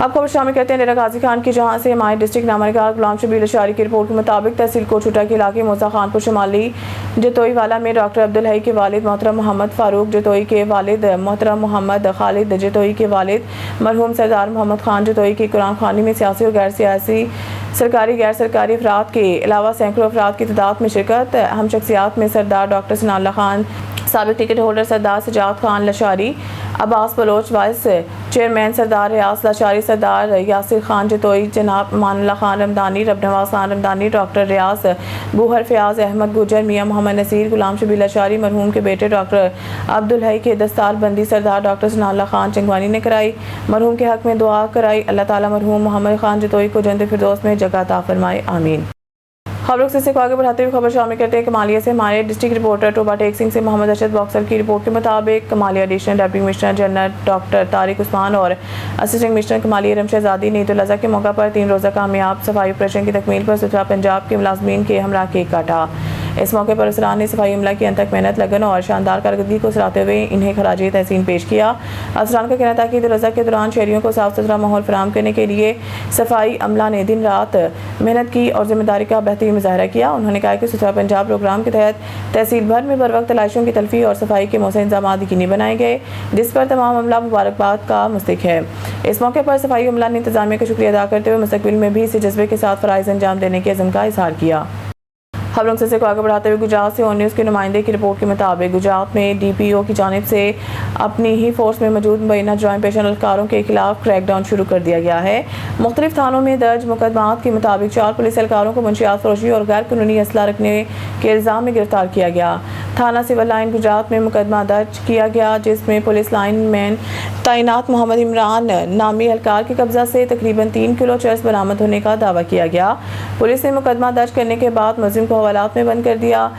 अब खबर शामिल करते हैं डेरा गाजी खान की, जहां से हमारे डिस्ट्रिक्ट नामनिगार गुलाम शबीर अशारी की रिपोर्ट के मुताबिक तहसील कोटशुटा के इलाके मौसा खानपुर शुमाली जतोई वाला में डॉक्टर अब्दुल हई के वालिद मोहतरम मोहम्मद फारूक जतोई के वालिद मोहतरम मोहम्मद खालिद जतोई के वालिद मरहूम सरदार मोहम्मद खान जतोई की कुरान खानी में सियासी और गैर सियासी सरकारी गैर सरकारी अफराद के अलावा सैकड़ों अफराद की तादाद में शिरकत। हम शख्सियात में सरदार डॉक्टर सनाउल्लाह खान, साबिक ticket holder Sardar Sajjad Khan Lashari, Abbas Baloch vice chairman Sardar Riaz Lashari, Sardar Yasir Khan Jatoi, जनाब मानुल्लाह खान रमदानी, रबनवाज खान रमदानी, डॉक्टर रियाज बूहर, फयाज अहमद गुजर, मियाँ मोहम्मद नसीर, गुलाम शबीर लशारी, मरहूम के बेटे डॉक्टर अब्दुल हई के दस्तार बंदी सरदार डॉक्टर सनाउल्लाह खान चंगवानी ने कराई। मरहूम के हक में दुआ कराई। अल्लाह ताला मरहूम मोहम्मद खान जतोई को जन्नत फिरदौस में जगह अता फरमाए, आमीन। खबरों से को आगे बढ़ाते हुए खबर शामिल करते हैं कमालिया से हमारे डिस्ट्रिक्ट रिपोर्टर टोबा टेक सिंह से। मोहम्मद अरशद बॉक्सर की रिपोर्ट के मुताबिक Kamalia additional deputy commissioner general doctor Tariq Usman और असिस्टेंट कमिश्नर कमालिया रमशहजादी ने ईद उल अज़हा के मौका पर 3 रोज़ा कामयाब सफाई ऑपरेशन की तकमील पर सुथरा पंजाब के मुलाजमीन के हमरा केक काटा। इस मौके पर अफसरान ने सफाई अमला की अंतक मेहनत, लगन और शानदार कारकर्दगी को सराहते हुए इन्हें खराज तहसीन पेश किया। अफसरान का कहना था कि ईद उल अज़हा के दौरान शहरियों को साफ सुथरा माहौल फराहम करने के लिए सफाई अमला ने दिन रात मेहनत की और जिम्मेदारी का बेहतरीन मुजाहरा किया। उन्होंने कहा कि सुथरा पंजाब प्रोग्राम के तहत तहसील भर में बर वक्त तलाशियों की तल्फी और सफाई के मौसम इंतजाम यकीनी बनाए गए, जिस पर तमाम अमला मुबारकबाद का मुस्तहिक है। इस मौके पर सफाई अमला ने इंतजामिया का शुक्रिया अदा करते हुए मुस्तकबिल में भी इसी जज्बे के साथ फ़राइज़ अंजाम देने के अज़्म का इज़हार किया। खबरों से को आगे बढ़ाते हुए गुजरात से ऑन न्यूज़ के नुमाइंदे की रिपोर्ट के मुताबिक गुजरात में DPO की जानिब से अपनी ही फोर्स में मौजूद मुबैना जराइम पेशा एहलकारों के खिलाफ क्रैकडाउन शुरू कर दिया गया है। मुख्तलिफ थानों में दर्ज मुकदमात के मुताबिक 4 पुलिस एहलकारों को मुंशियात फरोशी और गैर कानूनी असला रखने के इल्ज़ाम में गिरफ्तार किया गया। थाना सिविल लाइन गुजरात में मुकदमा दर्ज किया गया, जिसमें पुलिस लाइन मैन तैनात मोहम्मद इमरान नामी एहलकार के कब्जा से तकरीबन 3 किलो चरस बरामद होने का दावा किया गया। पुलिस ने मुकदमा दर्ज करने के बाद मुलजिम को हवालात में बंद कर दिया।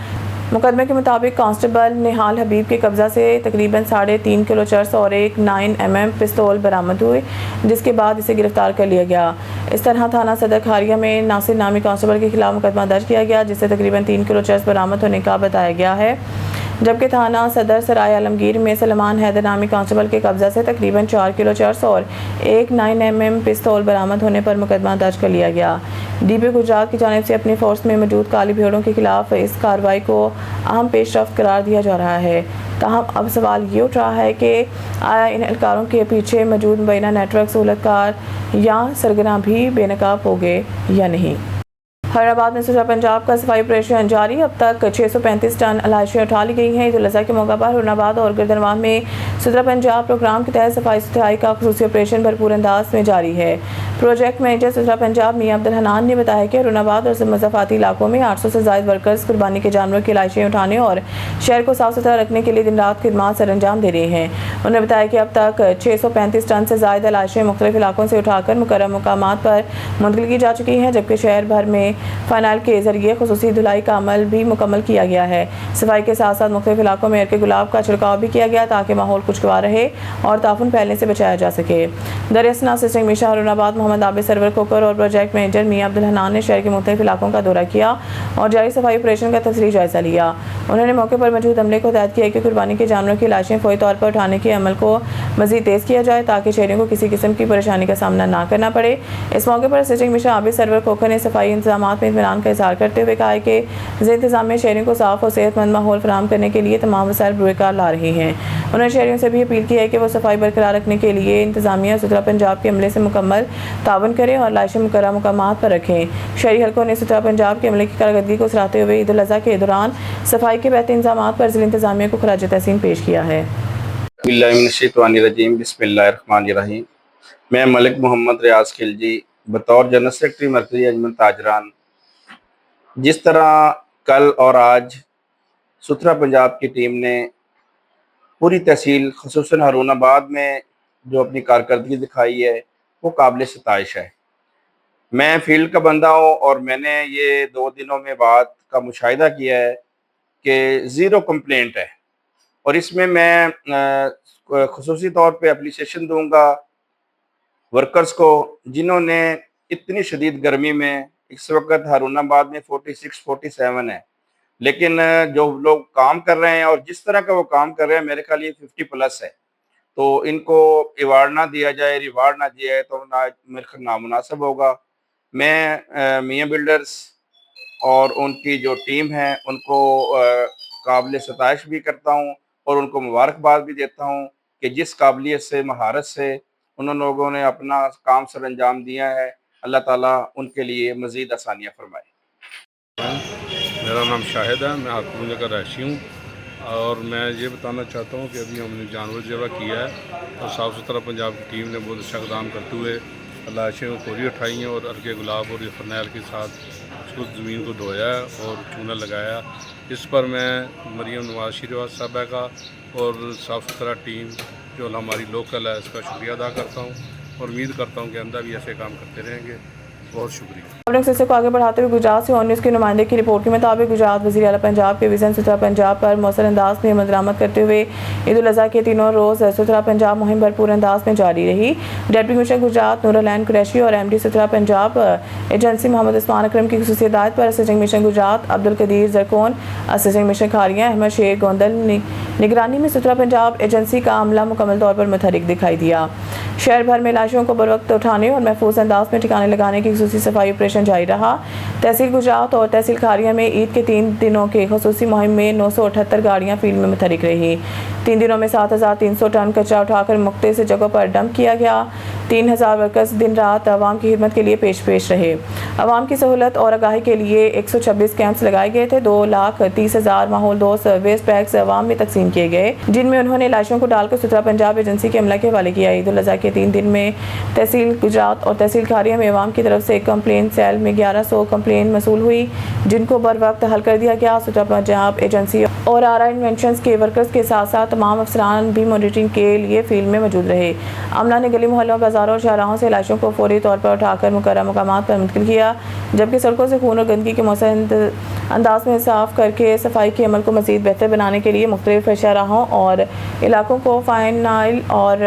मुकदमे के मुताबिक कांस्टेबल निहाल हबीब के कब्जा से तकरीबन 3.5 किलो चरस और एक 9mm पिस्तौल बरामद हुए, जिसके बाद इसे गिरफ्तार कर लिया गया। इस तरह थाना सदर खारिया में नासिर नामी कांस्टेबल के खिलाफ मुकदमा दर्ज किया गया, जिससे तकरीबन 3 किलो चरस बरामद होने का बताया गया है। जबकि थाना सदर सराय आलमगीर में सलमान हैदर नामी कांस्टेबल के कब्जा से तकरीबन 4 किलो चरस और एक 9mm पिस्तौल बरामद होने पर मुकदमा दर्ज कर लिया गया। DPO गुजरात की जानिब से अपनी फोर्स में मौजूद काली भेड़ों के खिलाफ इस कार्रवाई को अहम पेशरफ्त करार दिया जा रहा है। ताहम अब सवाल ये उठ रहा है कि आया इन एहलकारों के पीछे मौजूद मुबैना नेटवर्क सहूलतकार या सरगना भी बेनकाब हो गए या नहीं। हैदराबाद में सुथरा पंजाब का सफाई ऑपरेशन जारी। अब तक 635 टन अलाइशियाँ उठा ली गई हैं। ईद उल अज़हा के मौका पर हुरनाबाद और गर्दनवाह में सुथरा पंजाब प्रोग्राम के तहत सफाई सुथराई का खुसूसी ऑपरेशन भरपूर अंदाज में जारी है। प्रोजेक्ट मैनेजर सुथरा पंजाब मियां अब्दुल हनान ने बताया कि हुरनाबाद और मज़ाफ़ाती इलाकों में 800 से ज़ायद वर्कर्स कुर्बानी के जानवरों की अलाइशियाँ उठाने और शहर को साफ सुथरा रखने के लिए दिन रात खिदमात सर अंजाम दे रहे हैं। उन्होंने बताया कि अब तक 635 टन से ज़ायद अलाइशियाँ मुख्तलिफ इलाकों से उठाकर मुकर्रम मकामात पर मुंतकिल की जा चुकी हैं, जबकि शहर भर में फ़नाइल के ज़रिए खुसूसी धुलाई का अमल भी मुकम्मल किया गया है। सफाई के साथ साथ मुख्तलिफ इलाकों में अर्के गुलाब का छिड़काव भी किया गया ताकि माहौल खुशगवार रहे और ताफुन फैलने से बचाया जा सके। दरियासना असिस्टेंट कमिश्नर हुरनाबाद मोहम्मद आबिद सरवर खोकर और प्रोजेक्ट मैनेजर मियां अब्दुल हनान ने शहर के मुख्तलिफ इलाकों का दौरा किया और जारी सफाई ऑपरेशन का तफसीली जायजा लिया। उन्होंने मौके पर मौजूद अमले को हिदायत किया कि कुर्बानी के जानवरों की लाशें फौरी तौर पर उठाने के अमल को मज़ीद तेज़ किया जाए ताकि शहरियों को किसी किस्म की परेशानी का सामना ना करना पड़े। इस मौके पर असिस्टेंट कमिश्नर आबिद सरवर खोकर ने सफाई इंतजाम में इत्मीनान का इज़हार करते हुए कहा कि इंतजाम में शहरियों को साफ और सेहतमंद माहौल फराहम करने के लिए तमाम वसाइल बुरकार ला रही हैं। उन्होंने शहरियों से भी अपील की है कि वो सफाई बरकरार रखने के लिए इंतजामिया सुथरा पंजाब के अमले से मुकम्मल तावन करें और लाशें मुकर्रर मुकामात पर रखें। शहरी हल्कों ने सुथरा पंजाब के अमले की कारकर्दगी को सराहते हुए ईद उल अज़हा के दौरान सफाई के बेहतर इंतजाम पर ज़िला इंतजामिया को खराज तहसीन पेश किया है। बिस्मिल्लाहिर्रहमानिर्रहीम। मैं मलिक मोहम्मद रियाज खिलजी बतौर जनरल सेक्रेटरी मरकज़ी अंजुमन ताजरान, जिस तरह कल और आज सुथरा पंजाब की टीम ने पूरी तहसील ख़ुसूसन हारूनाबाद में जो अपनी कारकर्दगी दिखाई है वो काबिल सताइश है। मैं फील्ड का बंदा हूँ और मैंने ये 2 दिनों में बात का मुशाहिदा किया है कि ज़ीरो कंप्लेंट है और इसमें मैं ख़ुसूसी तौर पे एप्रिसिएशन दूंगा वर्कर्स को जिन्होंने इतनी शदीद गर्मी में, इस वक्त हारूनाबाद में 46-47 है, लेकिन जो लोग काम कर रहे हैं और जिस तरह का वो काम कर रहे हैं मेरे ख्याल ये 50+ है। तो इनको अवार्ड ना दिया जाए, रिवार्ड ना दिया जाए तो मेरे ख्याल नामुनासिब होगा। मैं मियाँ बिल्डर्स और उनकी जो टीम है उनको काबिल सताइश भी करता हूँ और उनको मुबारकबाद भी देता हूँ कि जिस काबिलियत से, महारत से उन लोगों ने अपना काम सर अंजाम दिया है, अल्लाह ताला उनके लिए मज़ीद आसानियाँ फरमाए। मेरा नाम शाहिद है, मैं हाथरमोजा का रहशी हूँ और मैं ये बताना चाहता हूँ कि अभी हमने जानवर ज़बह किया है और साफ़ सुथरा पंजाब की टीम ने बहुत अच्छा इक़दाम करते हुए लाशें को कोरी उठाई हैं और अर्के गुलाब और फरनैल के साथ उसको ज़मीन को धोया है और चूना लगाया। इस पर मैं मरियम नवाज श्रीवास साहबा का और साफ़ सुथरा टीम जो हमारी लोकल है इसका शुक्रिया अदा करता हूँ और उम्मीद करता हूँ कि आइंदा भी ऐसे काम करते रहेंगे। बहुत शुक्रिया। अपने सिलसिले को आगे बढ़ाते हुए गुजरात से ऑन न्यूज़ के नुमाइंदे की रिपोर्ट के मुताबिक गुजरात वज़ीर आला पंजाब के विज़न सुथरा पंजाब पर मौसर अंदाज में अमल दरामद करते हुए ईद उल अज़हा के तीनों रोज़ सुथरा पंजाब मुहिम भरपूर अंदाज में जारी रही। डिप्टी कमिश्नर गुजरात नूरलैन कुरैशी और MD सुथरा पंजाब एजेंसी मोहम्मद उस्मान अकरम की खुसूसी हिदायत पर assistant commissioner Gujrat Abdul Qadeer Zarkon, assistant commissioner Kharian Ahmed Sheikh Gondal निगरानी में सुथरा पंजाब एजेंसी का अमला मुकम्मल तौर पर मुतहरिक दिखाई दिया। शहर भर में लाशों को बरवक्त उठाने और महफूज अंदाज में ठिकाने लगाने की खुसूसी सफाई ऑपरेशन जारी रहा। तहसील गुजरात और तहसील खारिया में ईद के 3 दिनों के खुसूसी मुहिम में 978 गाड़ियां फील्ड में मुतहरिक रही। 3 दिनों में 7300 टन कचरा उठाकर मुख्तलिफ जगहों पर डंप किया गया। 3000 वर्कर्स दिन रात आवाम की खिदमत के लिए पेश रहे। आवाम की सहूलत और आगाही के लिए 126 कैंप्स लगाए गए थे। 2,30,000 माहौल दोस्त वेस्ट बैग्स आवाम में तकसीम किए गए, जिनमें उन्होंने लाशों को डालकर सुथरा पंजाब एजेंसी के अमला के हवाले किया। ईद उल अज़हा के 3 दिन में तहसील गुजरात और तहसील खारिया में आवाम की तरफ से कंप्लेन सेल में 1100 कंप्लेन मसूल हुई, जिनको बर वक्त हल कर दिया गया। सुथरा पंजाब एजेंसी और RI इन्वेंशंस के वर्कर्स के साथ साथ तमाम अफसरान भी मॉनिटरिंग के लिए फील्ड में मौजूद रहे। अमला ने गली मोहल्लों, बाजारों और शाहराहों से लाशों को फौरी तौर पर उठाकर मुकर्रम मकामात पर मुंतकिल किया, जबकि सड़कों से खून और गंदगी के मौसम अंदाज में साफ करके सफाई के अमल को मज़ीद बेहतर बनाने के लिए मुख्तलिफ शाहराहों और इलाकों को फाइनाइल और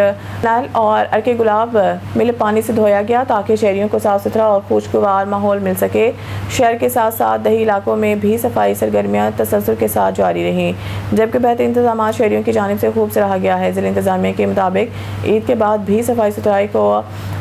अर्के गुलाब मिल पानी से धोया गया ताकि शहरियों को साफ सुथरा और खुशगवार माहौल मिल सके। शहर के साथ साथ दही इलाकों में भी सफाई सरगर्मियाँ तसलसल के साथ जारी रहीं, जबकि बेहतर इंतजाम शहरियों की जानिब से खूब सराहा गया है। ज़िला इंतजामिया के मुताबिक ईद के बाद भी सफाई सुथराई को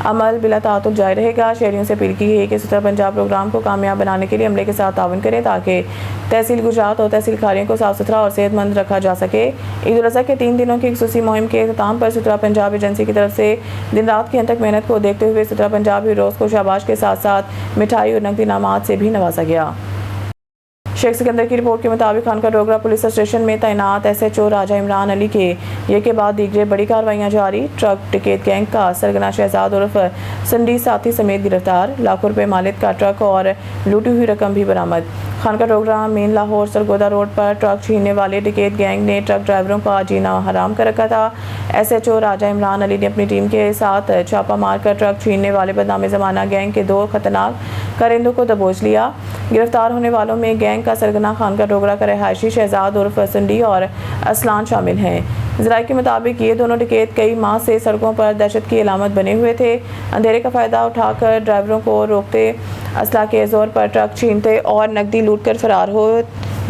अमल बिला तातुल जारी रहेगा। शहरियों से अपील की है कि सुथरा पंजाब प्रोग्राम को कामयाब बनाने के लिए अमले के साथ ताउन करें ताकि तहसील गुजरात और तहसील खारिया को साफ सुथरा और सेहतमंद रखा जा सके। ईद उल अज़हा के 3 दिनों की खुसूसी मुहिम के अख्ताम पर सुथरा पंजाब एजेंसी की तरफ से दिन रात की अनथक मेहनत को देखते हुए सुथरा पंजाब हीरोज़ को शाबाश के साथ साथ मिठाई और नकदी इनामात से भी नवाजा गया। शेख सिकंदर की रिपोर्ट के मुताबिक खानका डोगरा पुलिस स्टेशन में तैनात SHO राजा इमरान अली के ये के बाद दीगरे बड़ी कार्रवाइयाँ जारी। ट्रक टिकट गैंग का सरगना शहजाद उर्फ संडी साथी समेत गिरफ्तार। लाखों रुपए मालिक का ट्रक और लूटी हुई रकम भी बरामद। खानका डोगरा मेन लाहौर सरगोदा रोड पर ट्रक छीनने वाले टिकट गैंग ने ट्रक ड्राइवरों का जीना हराम कर रखा था। SHO राजा इमरान अली ने अपनी टीम के साथ छापा मारकर ट्रक छीनने वाले बदनाम ज़माना गैंग के 2 खतरनाक कारिंदों को दबोच लिया। गिरफ्तार होने वालों में गैंग का सरगना खानका डोगरा का रहायशी शहजाद उर्फ संडी और असलान शामिल हैं। ज़राए के मुताबिक ये दोनों टिकट कई माह से सड़कों पर दहशत की अलामत बने हुए थे। अंधेरे का फ़ायदा उठाकर ड्राइवरों को रोकते, असला के जोर पर ट्रक छीनते और नकदी लूट कर फरार हो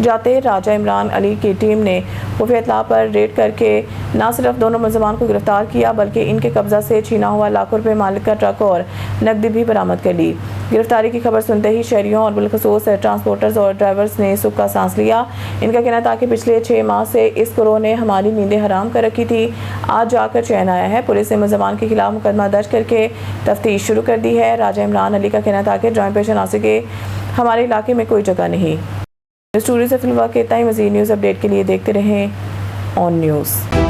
जाते। राजा इमरान अली की टीम ने खुफिया इत्तला पर रेड करके न सिर्फ दोनों मुलजमान को गिरफ्तार किया बल्कि इनके कब्जा से छीना हुआ लाखों रुपए मालिक का ट्रक और नकदी भी बरामद कर ली। गिरफ्तारी की खबर सुनते ही शहरियों और बिलखसूस ट्रांसपोर्टर्स और ड्राइवर्स ने सुख का सांस लिया। इनका कहना था कि पिछले 6 माह से इस गिरोह ने हमारी नींदें हराम कर रखी थी, आज जाकर चैन आया है। पुलिस ने मुलजमान के खिलाफ मुकदमा दर्ज करके तफ्तीश शुरू कर दी है। राजा इमरान अली का कहना था कि ड्राइंग पेश नासिर के हमारे इलाके में कोई जगह नहीं। स्टोरी से फिलहाल इतना ही। मज़ीद न्यूज़ अपडेट के लिए देखते रहें ऑन न्यूज़।